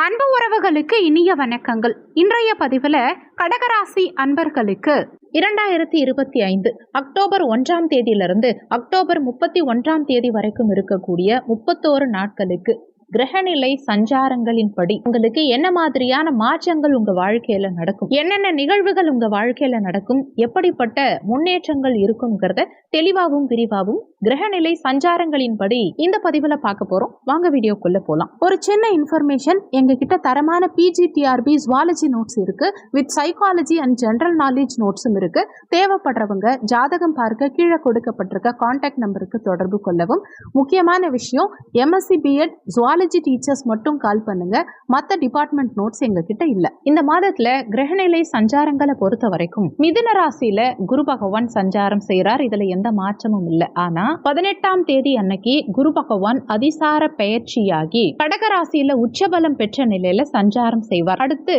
அன்பு உறவுகளுக்கு இனிய வணக்கங்கள். இன்றைய பதிவில் கடகராசி அன்பர்களுக்கு 2025 அக்டோபர் 1ஆம் தேதியிலிருந்து அக்டோபர் 31ஆம் தேதி வரைக்கும் இருக்கக்கூடிய 31 நாட்களுக்கு கிரகநிலை சஞ்சாரங்களின்படி உங்களுக்கு என்ன மாதிரியான மாற்றங்கள் உங்க வாழ்க்கையில நடக்கும், என்னென்ன நிகழ்வுகள் உங்க வாழ்க்கையில நடக்கும், எப்படிப்பட்ட முன்னேற்றங்கள் இருக்கும்ங்கிறத தெளிவாகவும் விரிவாகவும் கிரகநிலை சஞ்சாரங்களின்படி இந்த பதிவுல பார்க்க போறோம். வாங்க வீடியோக்குள்ள போலாம். ஒரு சின்ன இன்ஃபர்மேஷன், எங்க கிட்ட தரமான PGTRB ஜுவாலஜி நோட்ஸ் இருக்கு, with psychology and general knowledge நோட்ஸும் இருக்கு. தேவைப்படுறவங்க ஜாதகம் பார்க்க கீழே கொடுக்கப்பட்டிருக்க கான்டாக்ட் நம்பருக்கு தொடர்பு கொள்ளவும். முக்கியமான விஷயம், MSc BEd ஜுவாலஜி டீச்சர்ஸ் மட்டும் கால் பண்ணுங்க, மற்ற டிபார்ட்மெண்ட் நோட்ஸ் எங்க கிட்ட இல்ல. இந்த மாதத்துல கிரகநிலை சஞ்சாரங்களை பொறுத்த வரைக்கும் மிதுன ராசியில குரு பகவான் சஞ்சாரம் செய்யறார். இதுல எந்த மாற்றமும் இல்லை. ஆனா 18ஆம் தேதி அன்னைக்கு குரு பகவான் அதிசார பெயர்ச்சியாகி கடகராசியில உச்சபலம் பெற்ற நிலையில சஞ்சாரம் செய்வார். அடுத்து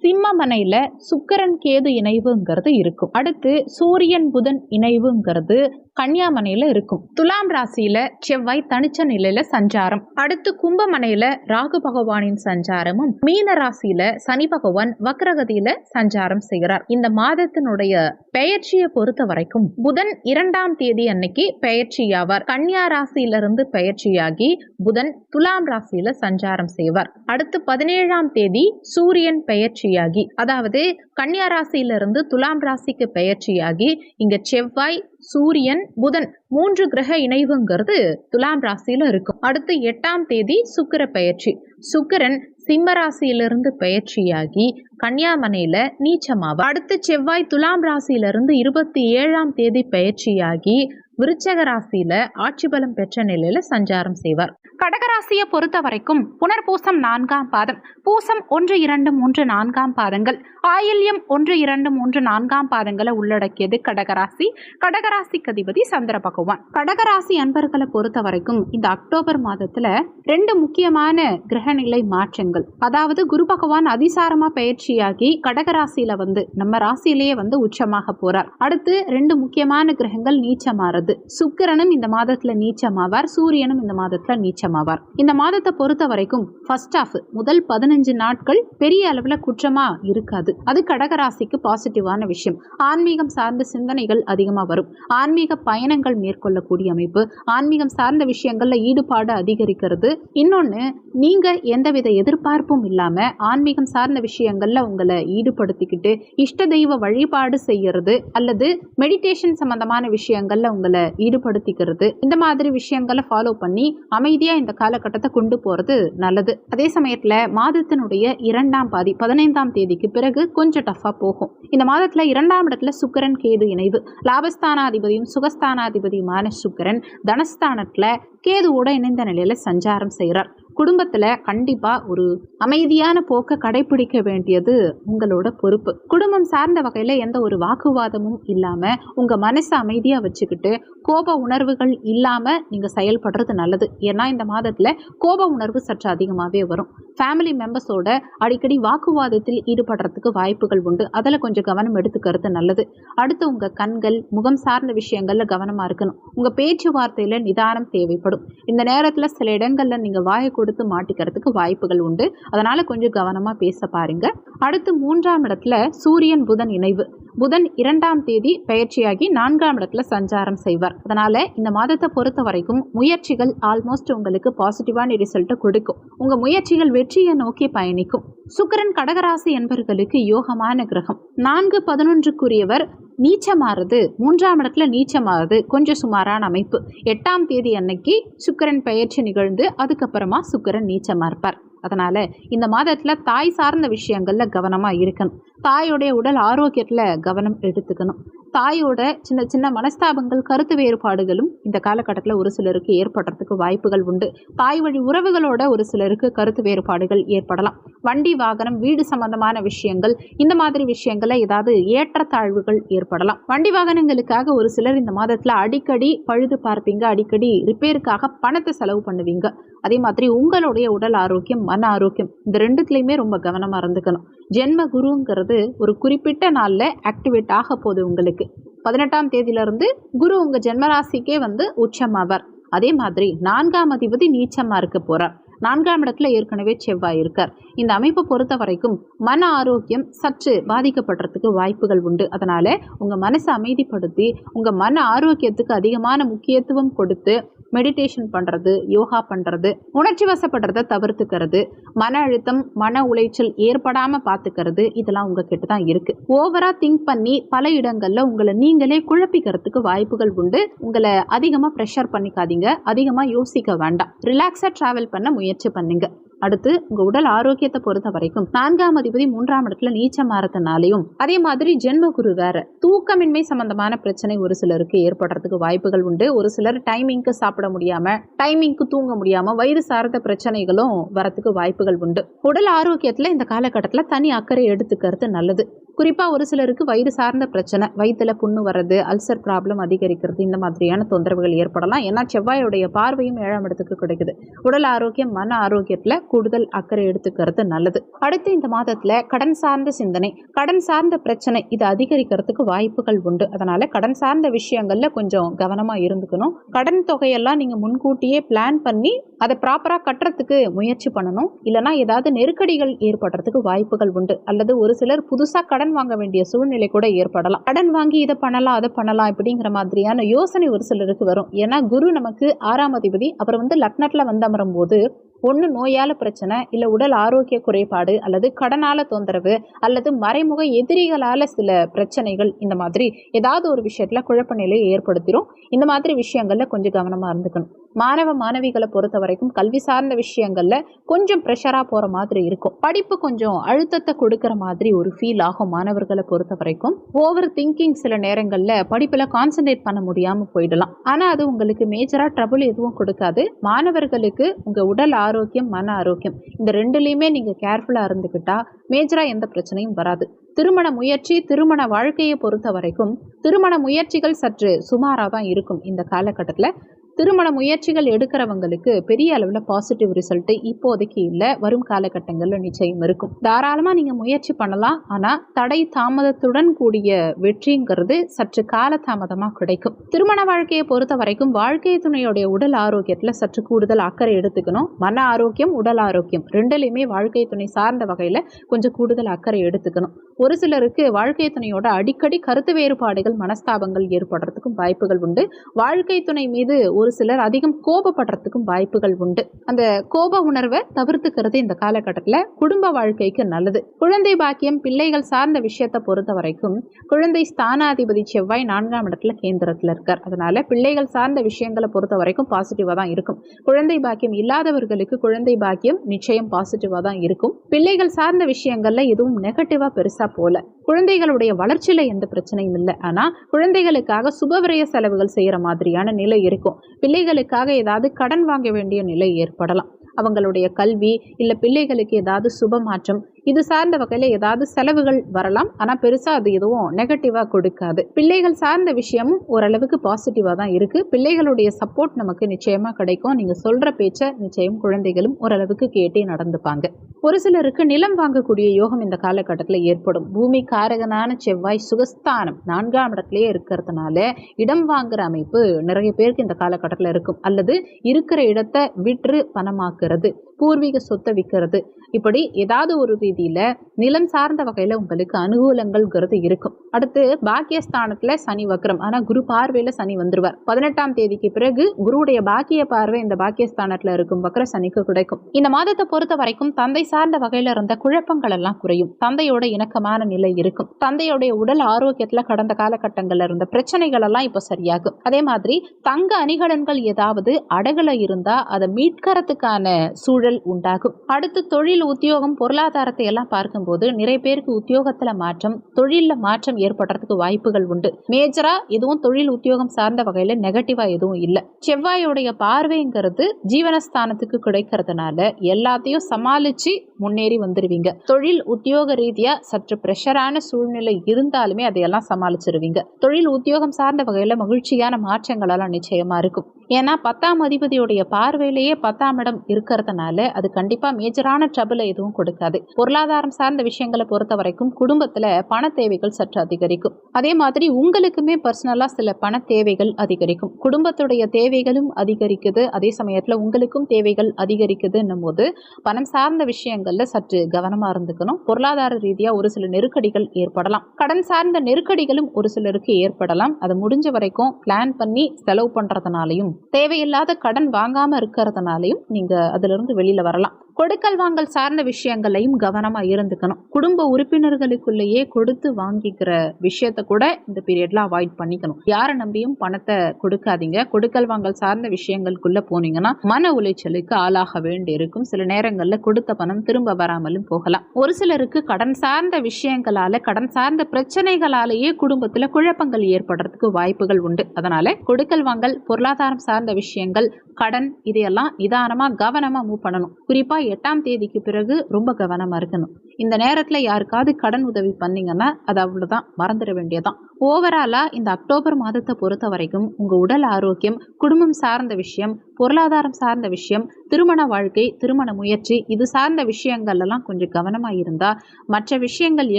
சிம்மமனையில சுக்கிரன் கேது இணைவுங்கிறது இருக்கும். அடுத்து சூரியன் புதன் இணைவுங்கிறது கன்னியாமனையில இருக்கும். துலாம் ராசியில செவ்வாய் தனிச்ச நிலையில சஞ்சாரம். அடுத்து கும்பமனையில ராகு பகவானின் சஞ்சாரமும், மீன ராசியில சனி பகவான் வக்ரகதியில சஞ்சாரம் செய்கிறார். இந்த மாதத்தினுடைய பெயர்ச்சியை பொறுத்த வரைக்கும் புதன் 2ஆம் தேதி அன்னைக்கு பெயர்ச்சியாவார். கன்னியா ராசியிலிருந்து பெயர்ச்சியாகி புதன் துலாம் ராசியில சஞ்சாரம் செய்வார். அடுத்து 17ஆம் தேதி சூரியன் பெயர்ச்சியாகி, அதாவது கன்னியா ராசியிலிருந்து துலாம் ராசிக்கு பெயர்ச்சியாகி இங்க செவ்வாய் சூரியன் புதன் 3 கிரக இணைவுங்கிறது துலாம் ராசியில இருக்கும். அடுத்து 8ஆம் தேதி சுக்கிர பெயர்ச்சி. சுக்கிரன் சிம்ம ராசியிலிருந்து பெயர்ச்சியாகி கன்னியாமனையில நீச்சமாவார். அடுத்து செவ்வாய் துலாம் ராசியிலிருந்து 27ஆம் தேதி பெயர்ச்சியாகி விருச்சக ராசியில ஆட்சி பலம் பெற்ற நிலையில சஞ்சாரம் செய்வார். கடகராசியை பொறுத்த வரைக்கும் புனர்பூசம் 4ஆம் பாதம், பூசம் 1, 2, 3, 4ஆம் பாதங்கள், ஆயில்யம் 1, 2, 3, 4ஆம் பாதங்களை உள்ளடக்கியது கடகராசி. கடகராசிக்கு அதிபதி சந்திர பகவான். கடகராசி அன்பர்களை பொறுத்த வரைக்கும் இந்த அக்டோபர் மாதத்துல 2 முக்கியமான கிரகநிலை மாற்றங்கள், அதாவது குரு பகவான் அதிசாரமா பயிற்சியாகி கடகராசியில நம்ம ராசியிலேயே உச்சமாக போறார். அடுத்து 2 முக்கியமான கிரகங்கள் நீச்சமாறது. சுக்கிரனும் இந்த மாதத்துல நீச்சமாவார், சூரியனும் இந்த மாதத்துல நீச்சமாவார். இந்த மாதத்தை பொறுத்த வரைக்கும் ஃபர்ஸ்ட் ஆஃப் முதல் 15 நாட்கள் பெரிய அளவுல குற்றமா இருக்காது. அது கடகராசிக்கு பாசிட்டிவான விஷயம். ஆன்மீகம் சார்ந்த சிந்தனைகள் அதிகமா வரும். ஆன்மீக பயணங்கள் மேற்கொள்ளக்கூடிய அமைப்பு, ஆன்மீகம் சார்ந்த விஷயங்கள்ல ஈடுபாடு அதிகரிக்கிறது. இன்னொன்னு, நீங்க எந்தவித எதிர்பார்ப்பும் இல்லாம ஆன்மீகம் சார்ந்த விஷயங்கள்ல உங்களை ஈடுபடுத்திக்கிட்டு இஷ்ட தெய்வ வழிபாடு செய்யறது அல்லது மெடிடேஷன் சம்பந்தமான விஷயங்கள்ல உங்களை ஈடுபடுத்திக்கிறது, இந்த மாதிரி விஷயங்களை ஃபாலோ பண்ணி அமைதியா இந்த காலகட்டத்தை கொண்டு போறது நல்லது. அதே சமயத்துல மாதத்தினுடைய 2ஆம் பாதி 15ஆம் தேதிக்கு பிறகு கொஞ்சம் டஃபா போகும். இந்த மாதத்துல 2ஆம் இடத்துல சுக்கிரன் கேது இணைவு. லாபஸ்தானாதிபதியும் சுகஸ்தானாதிபதியுமான சுக்கிரன் தனஸ்தானத்துல கேதுவோட இணைந்த நிலையில சஞ்சாரம் செய்கிறார். குடும்பத்துல கண்டிப்பா ஒரு அமைதியான போக்க கடைபிடிக்க வேண்டியது உங்களோட பொறுப்பு. குடும்பம் சார்ந்த வகையில எந்த ஒரு வாக்குவாதமும் இல்லாம உங்க மனசை அமைதியா வச்சுக்கிட்டு கோப உணர்வுகள் இல்லாம நீங்க செயல்படுறது நல்லது. ஏன்னா இந்த மாதத்துல கோப உணர்வு சற்று அதிகமாவே வரும். ஃபேமிலி மெம்பர்ஸோட அடிக்கடி வாக்குவாதத்தில் ஈடுபடுறதுக்கு வாய்ப்புகள் உண்டு. அதில் கொஞ்சம் கவனம் எடுத்துக்கிறது நல்லது. அடுத்து உங்க கண்கள் முகம் சார்ந்த விஷயங்கள்ல கவனமா இருக்கணும். உங்க பேச்சுவார்த்தையில நிதானம் தேவைப்படும். இந்த நேரத்துல சில இடங்கள்ல நீங்க வாயை கொடுத்து மாட்டிக்கிறதுக்கு வாய்ப்புகள் உண்டு. அதனால கொஞ்சம் கவனமா பேச பாருங்க. அடுத்து 3ஆம் இடத்துல சூரியன் புதன் இணைவு. புதன் 2ஆம் தேதி பெயர்ச்சியாகி 4ஆம் இடத்துல சஞ்சாரம் செய்வார். அதனால இந்த மாதத்தை பொறுத்த வரைக்கும் முயற்சிகள் ஆல்மோஸ்ட் உங்களுக்கு பாசிட்டிவான ரிசல்ட்டை கொடுக்கும். உங்க முயற்சிகள் வெற்றியை நோக்கி பயணிக்கும். சுக்கிரன் கடகராசி என்பவர்களுக்கு யோகமான கிரகம். 4-11க்குரியவர் நீச்சமாறுது, 3ஆம் இடத்துல நீச்சமாறுது கொஞ்சம் சுமாரான அமைப்பு. 8ஆம் தேதி அன்னைக்கு சுக்கிரன் பெயர்ச்சி நிகழ்ந்து அதுக்கப்புறமா சுக்கிரன் நீச்சமா இருப்பார். அதனால இந்த மாதத்துல தாய் சார்ந்த விஷயங்கள்ல கவனமா இருக்கணும். தாயோடைய உடல் ஆரோக்கியத்துல கவனம் எடுத்துக்கணும். தாயோட சின்ன சின்ன மனஸ்தாபங்கள் கருத்து வேறுபாடுகளும் இந்த காலகட்டத்தில் ஒரு சிலருக்கு ஏற்படுறதுக்கு வாய்ப்புகள் உண்டு. தாய் வழி உறவுகளோட ஒரு சிலருக்கு கருத்து வேறுபாடுகள் ஏற்படலாம். வண்டி வாகனம் வீடு சம்பந்தமான விஷயங்கள் இந்த மாதிரி விஷயங்கள ஏதாவது ஏற்றத்தாழ்வுகள் ஏற்படலாம். வண்டி வாகனங்களுக்காக ஒரு சிலர் இந்த மாதத்துல அடிக்கடி பழுது பார்ப்பீங்க, அடிக்கடி ரிப்பேருக்காக பணத்தை செலவு பண்ணுவீங்க. அதே மாதிரி உங்களுடைய உடல் ஆரோக்கியம் மன ஆரோக்கியம் இந்த ரெண்டுத்துலையுமே ரொம்ப கவனமா இருந்துக்கணும். ஜென்ம குருங்கிறது ஒரு குறிப்பிட்ட நாள்ல ஆக்டிவேட் ஆக போகுது. உங்களுக்கு 18ஆம் தேதியிலிருந்து குரு உங்க ஜென்மராசிக்கே உச்சமாவார். அதே மாதிரி 4ஆம் அதிபதி நீச்சமா இருக்க போறார். 4ஆம் இடத்துல ஏற்கனவே செவ்வாய் இருக்கார். இந்த அமைப்பை பொறுத்த வரைக்கும் மன ஆரோக்கியம் சற்று பாதிக்கப்படுறதுக்கு வாய்ப்புகள் உண்டு. அதனால உங்க மனசை அமைதிப்படுத்தி உங்க மன ஆரோக்கியத்துக்கு அதிகமான முக்கியத்துவம் கொடுத்து மெடிடேஷன் பண்றது, யோகா பண்றது, உணர்ச்சி வசப்படுறத தவிர்த்துக்கிறது, மன அழுத்தம் மன உளைச்சல் ஏற்படாம பாத்துக்கிறது, இதெல்லாம் உங்ககிட்ட தான் இருக்கு. ஓவரா திங்க் பண்ணி பல இடங்கள்ல உங்களை நீங்களே குழப்பிக்கிறதுக்கு வாய்ப்புகள் உண்டு. உங்களை அதிகமா ப்ரெஷர் பண்ணிக்காதீங்க, அதிகமா யோசிக்க வேண்டாம். ரிலாக்ஸா டிராவல் பண்ண முயற்சி பண்ணுங்க. அடுத்து உங்க உடல் ஆரோக்கியத்தை பொறுத்த வரைக்கும் 4ஆம் அதிபதி 3ஆம் இடத்துல நீச்சம் மாறதுனாலையும் அதே மாதிரி ஜென்ம குரு வேற, தூக்கமின்மை சம்பந்தமான பிரச்சனை ஒரு சிலருக்கு ஏற்படுறதுக்கு வாய்ப்புகள் உண்டு. ஒரு சிலர் டைமிங்க்கு சாப்பிட முடியாம, டைமிங்க்கு தூங்க முடியாம வயிறு சார்ந்த பிரச்சனைகளும் வரத்துக்கு வாய்ப்புகள் உண்டு. உடல் ஆரோக்கியத்துல இந்த காலகட்டத்துல தனி அக்கறை எடுத்துக்கிறது நல்லது. குறிப்பா ஒரு சிலருக்கு வயிறு சார்ந்த பிரச்சனை, வயிற்றுல புண்ணு வர்றது, அல்சர் ப்ராப்ளம் அதிகரிக்கிறது, இந்த மாதிரியான தொந்தரவுகள் ஏற்படலாம். ஏன்னா செவ்வாயுடைய பார்வையும் 7ஆம் இடத்துக்கு கிடைக்குது. உடல் ஆரோக்கியம் மன ஆரோக்கியத்துல கூடுதல் அக்கறை எடுத்துக்கிறது நல்லது. அடுத்து இந்த மாதத்துல கடன் சார்ந்த சிந்தனை, கடன் சார்ந்த பிரச்சனை இது அதிகரிக்கிறதுக்கு வாய்ப்புகள் உண்டு. அதனால கடன் சார்ந்த விஷயங்கள்ல கொஞ்சம் கவனமா இருந்துக்கணும். கடன் தொகையெல்லாம் நீங்க முன்கூட்டியே பிளான் பண்ணி அதை ப்ராப்பரா கட்டுறதுக்கு முயற்சி பண்ணணும். இல்லைன்னா ஏதாவது நெருக்கடிகள் ஏற்படுறதுக்கு வாய்ப்புகள் உண்டு. அல்லது ஒரு சிலர் புதுசா கடன் வாங்க வேண்டிய சூழ்நிலை கூட ஏற்படலாம். கடன் வாங்கி இதை பண்ணலாம் அதை பண்ணலாம் இப்படிங்கிற மாதிரியான யோசனை ஒரு சிலருக்கு வரும். ஏன்னா குரு நமக்கு 6ஆம் அதிபதி, அப்புறம் லக்னத்துல வந்து அமரும் போது ஒன்று நோயால பிரச்சனை, இல்லை உடல் ஆரோக்கிய குறைபாடு, அல்லது கடனால தொந்தரவு, அல்லது மறைமுக எதிரிகளால சில பிரச்சனைகள், இந்த மாதிரி ஏதாவது ஒரு விஷயத்துல குழப்ப நிலையை ஏற்படுத்திடும். இந்த மாதிரி விஷயங்கள்ல கொஞ்சம் கவனமா இருந்துக்கணும். மாணவ மாணவிகளை பொறுத்த வரைக்கும் கல்வி சார்ந்த விஷயங்கள்ல கொஞ்சம் ப்ரெஷரா போற மாதிரி இருக்கும். படிப்பு கொஞ்சம் அழுத்தத்தை கொடுக்கிற மாதிரி ஒரு ஃபீல் ஆகும். மாணவர்களை பொறுத்த வரைக்கும் ஓவர் திங்கிங் சில நேரங்கள்ல படிப்புல கான்சென்ட்ரேட் பண்ண முடியாம போயிடலாம். ஆனா அது உங்களுக்கு மேஜரா ட்ரபிள் எதுவும் கொடுக்காது. மாணவர்களுக்கு உங்க உடல் ஆரோக்கியம் மன ஆரோக்கியம் இந்த ரெண்டுலையுமே நீங்க கேர்ஃபுல்லா இருந்துக்கிட்டா மேஜரா எந்த பிரச்சனையும் வராது. திருமண முயற்சி, திருமண வாழ்க்கையை பொறுத்த வரைக்கும் திருமண முயற்சிகள் சற்று சுமாராக தான் இருக்கும். இந்த காலகட்டத்தில் திருமண முயற்சிகள் எடுக்கிறவங்களுக்கு பெரிய அளவில் பாசிட்டிவ் ரிசல்ட் இப்போதைக்கு இல்லை, வரும் காலகட்டங்களில் நிச்சயம் இருக்கும். தாராளமாக நீங்கள் முயற்சி பண்ணலாம். ஆனால் தடை தாமதத்துடன் கூடிய வெற்றிங்கிறது சற்று காலதாமதமாக கிடைக்கும். திருமண வாழ்க்கையை பொறுத்த வரைக்கும் வாழ்க்கை துணையுடைய உடல் ஆரோக்கியத்தில் சற்று கூடுதல் அக்கறை எடுத்துக்கணும். மன ஆரோக்கியம் உடல் ஆரோக்கியம் ரெண்டுலையுமே வாழ்க்கை துணை சார்ந்த வகையில் கொஞ்சம் கூடுதல் அக்கறை எடுத்துக்கணும். ஒரு சிலருக்கு வாழ்க்கை துணையோட அடிக்கடி கருத்து வேறுபாடுகள் மனஸ்தாபங்கள் ஏற்படுறதுக்கும் வாய்ப்புகள் உண்டு. வாழ்க்கை துணை மீது ஒரு சிலர் அதிகம் கோபப்படுறதுக்கும் வாய்ப்புகள் உண்டு. அந்த கோப உணர்வை தவிர்த்துக்கிறது இந்த காலகட்டத்தில் குடும்ப வாழ்க்கைக்கு நல்லது. குழந்தை பாக்கியம் பிள்ளைகள் சார்ந்த விஷயத்தை பொறுத்த வரைக்கும் குழந்தை ஸ்தானாதிபதி செவ்வாய் 4ஆம் இடத்துல கேந்திரத்தில் இருக்கார். அதனால பிள்ளைகள் சார்ந்த விஷயங்களை பொறுத்த வரைக்கும் பாசிட்டிவா தான் இருக்கும். குழந்தை பாக்கியம் இல்லாதவர்களுக்கு குழந்தை பாக்கியம் நிச்சயம் பாசிட்டிவா தான் இருக்கும். பிள்ளைகள் சார்ந்த விஷயங்கள்ல எதுவும் நெகட்டிவா பெருசா போல. குழந்தைகளுடைய வளர்ச்சியில எந்த பிரச்சனையும் இல்லை. ஆனா குழந்தைகளுக்காக சுபவிரய செலவுகள் செய்யற மாதிரியான நிலை இருக்கும். பிள்ளைகளுக்காக ஏதாவது கடன் வாங்க வேண்டிய நிலை ஏற்படலாம். அவங்களுடைய கல்வி இல்லை பிள்ளைகளுக்கு ஏதாவது சுப மாற்றம் இது சார்ந்த வகையில் ஏதாவது செலவுகள் வரலாம். ஆனால் பெருசாக அது எதுவும் நெகட்டிவாக கொடுக்காது. பிள்ளைகள் சார்ந்த விஷயமும் ஓரளவுக்கு பாசிட்டிவாக தான் இருக்குது. பிள்ளைகளுடைய சப்போர்ட் நமக்கு நிச்சயமாக கிடைக்கும். நீங்கள் சொல்கிற பேச்சை நிச்சயம் குழந்தைகளும் ஓரளவுக்கு கேட்டே நடந்துப்பாங்க. ஒரு சிலருக்கு நிலம் வாங்கக்கூடிய யோகம் இந்த காலகட்டத்தில் ஏற்படும். பூமி காரகனான செவ்வாய் சுகஸ்தானம் 4ஆம் இடத்துலயே இருக்கிறதுனால இடம் வாங்குற அமைப்பு நிறைய பேருக்கு இந்த காலகட்டத்தில் இருக்கும். அல்லது இருக்கிற இடத்தை விற்று பணமாக்குறது, பூர்வீக சொத்தை விற்கிறது, இப்படி ஏதாவது ஒரு ரீதியில நிலம் சார்ந்த வகையில உங்களுக்கு அனுகூலங்கள்ங்கிறது இருக்கும். அடுத்து பாக்கியஸ்தானத்துல சனி வக்ரம், ஆனா குரு பார்வையில சனி வந்துருவார். 18ஆம் தேதிக்கு பிறகு குருவுடைய பாக்கிய பார்வை இந்த பாக்கியஸ்தானத்துல இருக்கும் வக்ர சனிக்கு கிடைக்கும். இந்த மாதத்தை பொறுத்த வரைக்கும் தந்தை சார்ந்த வகையில இருந்த குழப்பங்கள் எல்லாம் குறையும். தந்தையோட இணக்கமான நிலை இருக்கும். தந்தையோடைய உடல் ஆரோக்கியத்துல கடந்த காலகட்டங்கள்ல இருந்த பிரச்சனைகள் எல்லாம் இப்ப சரியாகும். அதே மாதிரி தங்க அணிகலன்கள் ஏதாவது அடகுல இருந்தா அதை மீட்கறதுக்கான சூழல் உண்டாகும். அடுத்து தொழில் உத்தியோகம் பொருளாதாரத்தை எல்லாம் பார்க்கும்போது நிறைய பேருக்கு உத்தியோகத்துல மாற்றம், தொழில மாற்றம் ஏற்படுறதுக்கு வாய்ப்புகள் உண்டு. மேஜரா எதுவும் தொழில் உத்தியோகம் சார்ந்த வகையில நெகட்டிவா எதுவும் இல்லை. செவ்வாயோடைய பார்வைங்கிறது ஜீவனஸ்தானத்துக்கு கிடைக்கிறதுனால எல்லாத்தையும் சமாளிச்சு முன்னேறி வந்துருவீங்க. தொழில் உத்தியோக ரீதியா சற்று பிரஷரான சூழ்நிலை இருந்தாலுமே அதையெல்லாம் சமாளிச்சிருவீங்க. தொழில் உத்தியோகம் சார்ந்த வகையில மகிழ்ச்சியான மாற்றங்கள் எல்லாம் நிச்சயமா இருக்கும். ஏன்னா 10ஆம் அதிபதியுடைய பார்வையிலேயே 10ஆம் இடம் இருக்கிறதுனால அது கண்டிப்பா மேஜரான ட்ரபிள் எதுவும் கொடுக்காது. பொருளாதாரம் சார்ந்த விஷயங்களை பொறுத்த வரைக்கும் குடும்பத்துல பண தேவைகள் சற்று அதிகரிக்கும். அதே மாதிரி உங்களுக்குமே பர்சனலா சில பண தேவைகள் அதிகரிக்கும். குடும்பத்துடைய தேவைகளும் அதிகரிக்குது, அதே சமயத்துல உங்களுக்கும் தேவைகள் அதிகரிக்குதுன்னும் போது பணம் சார்ந்த விஷயங்கள்ல சற்று கவனமா இருந்துக்கணும். பொருளாதார ரீதியா ஒரு சில நெருக்கடிகள் ஏற்படலாம். கடன் சார்ந்த நெருக்கடிகளும் ஒரு சிலருக்கு ஏற்படலாம். அதை முடிஞ்ச வரைக்கும் பிளான் பண்ணி செலவு பண்றதுனாலையும் தேவையில்லாத கடன் வாங்காம இருக்கிறதுனாலையும் நீங்க அதுல இருந்து வெளியில வரலாம். கொடுக்கல் வாங்கல் சார்ந்த விஷயங்களையும் கவனமா இருந்துக்கணும். குடும்ப உறுப்பினர்களுக்குள்ளேயே கொடுத்து வாங்கிக்கிற விஷயத்த கூட இந்த பீரியட்ல அவாய்ட் பண்ணிக்கணும். யாரை நம்பியும் பணத்தை கொடுக்காதீங்க. கொடுக்கல் வாங்கல் சார்ந்த விஷயங்களுக்குள்ள போனீங்கன்னா மன உளைச்சலுக்கு ஆளாக வேண்டி இருக்கும். சில நேரங்கள்ல கொடுத்த பணம் திரும்ப வராமலும் போகலாம். ஒரு சிலருக்கு கடன் சார்ந்த விஷயங்களால, கடன் சார்ந்த பிரச்சனைகளாலேயே குடும்பத்துல குழப்பங்கள் ஏற்படுறதுக்கு வாய்ப்புகள் உண்டு. அதனால கொடுக்கல் வாங்கல், பொருளாதாரம் சார்ந்த விஷயங்கள், கடன் இதையெல்லாம் நிதானமா கவனமா மூவ் பண்ணணும். குறிப்பா 8ஆம் தேதிக்கு பிறகு ரொம்ப கவனமா இருக்கணும். இந்த நேரத்துல யாருக்காவது கடன் உதவி பண்ணீங்கன்னா அது அவ்வளவுதான், மறந்துட வேண்டியதான். ஓவராலா இந்த அக்டோபர் மாதத்தை பொறுத்த வரைக்கும் உங்க உடல் ஆரோக்கியம், குடும்பம் சார்ந்த விஷயம், பொருளாதாரம் சார்ந்த விஷயம், திருமண வாழ்க்கை, திருமண முயற்சி இது சார்ந்த விஷயங்கள் எல்லாம் கொஞ்சம் கவனமா இருந்தா மற்ற விஷயங்கள்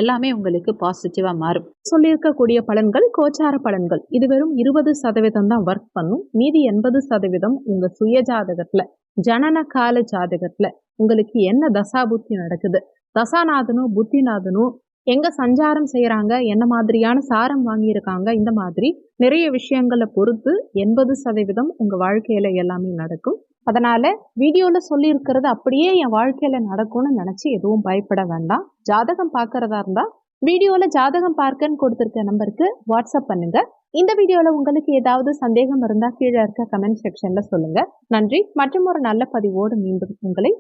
எல்லாமே உங்களுக்கு பாசிட்டிவா மாறும். சொல்லியிருக்கக்கூடிய பலன்கள் கோச்சார பலன்கள். இது வெறும் 20% தான் ஒர்க் பண்ணும். மீதி 80% உங்க சுய ஜாதகத்துல, ஜனன கால ஜாதகத்துல உங்களுக்கு என்ன தசாபுத்தி நடக்குது, தசாநாதனும் புத்திநாதனும் எங்க சஞ்சாரம் செய்யறாங்க, என்ன மாதிரியான சாரம் வாங்கியிருக்காங்க, இந்த மாதிரி நிறைய விஷயங்களை பொறுத்து 80% உங்க வாழ்க்கையில எல்லாமே நடக்கும். அதனால வீடியோல சொல்லி இருக்கிறது அப்படியே என் வாழ்க்கையில நடக்கும்னு நினைச்சு எதுவும் பயப்பட வேண்டாம். ஜாதகம் பார்க்கறதா இருந்தா வீடியோல ஜாதகம் பார்க்கன்னு கொடுத்திருக்க நம்பருக்கு வாட்ஸ்அப் பண்ணுங்க. இந்த வீடியோல உங்களுக்கு ஏதாவது சந்தேகம் இருந்தா கீழே இருக்க கமெண்ட் செக்ஷன்ல சொல்லுங்க. நன்றி. மற்றும் ஒரு நல்ல பதிவோடு மீண்டும் உங்களை